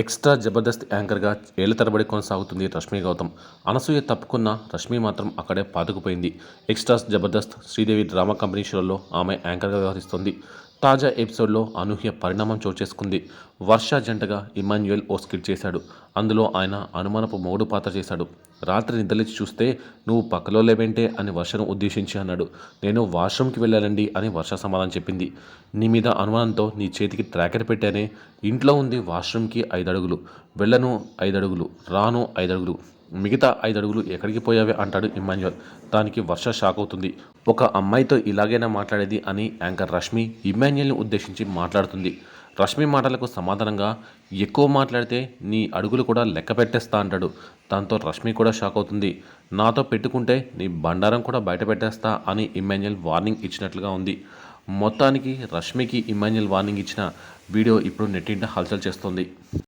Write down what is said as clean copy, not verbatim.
Extra Jabardasth యాంకర్గా ఏళ్ల తరబడి కొనసాగుతుంది రష్మి గౌతమ్. అనసూయ తప్పుకున్న రష్మి మాత్రం అక్కడే పాతుకుపోయింది. Extra Jabardasth Sridevi drama company షోలో ఆమె యాంకర్గా వ్యవహరిస్తోంది. తాజా ఎపిసోడ్లో అనూహ్య పరిణామం చోటు చేసుకుంది. వర్ష జంటగా ఇమాన్యుయల్ ఓ స్కిట్ చేశాడు. అందులో ఆయన అనుమానపు మొగుడు పాత్ర చేశాడు. రాత్రి నిద్రలేచి చూస్తే నువ్వు పక్కలో లేవేంటే అని వర్షను ఉద్దేశించి అన్నాడు. నేను వాష్రూమ్కి వెళ్ళానండి అని వర్ష సమాధానం చెప్పింది. నీ మీద అనుమానంతో నీ చేతికి ట్రాకర్ పెట్టానే, ఇంట్లో ఉంది వాష్రూమ్కి 5 అడుగులు, వెళ్ళను 5 అడుగులు, రాను 5 అడుగులు, మిగతా 5 అడుగులు ఎక్కడికి పోయావే అంటాడు ఇమాన్యుయల్. దానికి వర్ష షాక్ అవుతుంది. ఒక అమ్మాయితో ఇలాగైనా మాట్లాడేది అని యాంకర్ రష్మి ఇమాన్యుయల్ని ఉద్దేశించి మాట్లాడుతుంది. రష్మి మాటలకు సమాధానంగా ఎక్కువ మాట్లాడితే నీ అడుగులు కూడా లెక్క పెట్టేస్తా అంటాడు. దాంతో రష్మి కూడా షాక్ అవుతుంది. నాతో పెట్టుకుంటే నీ బండారం కూడా బయట పెట్టేస్తా అని ఇమాన్యుయల్ వార్నింగ్ ఇచ్చినట్లుగా ఉంది. మొత్తానికి రష్మికి ఇమాన్యుయల్ వార్నింగ్ ఇచ్చిన వీడియో ఇప్పుడు నెట్టింట హల్చల్ చేస్తోంది.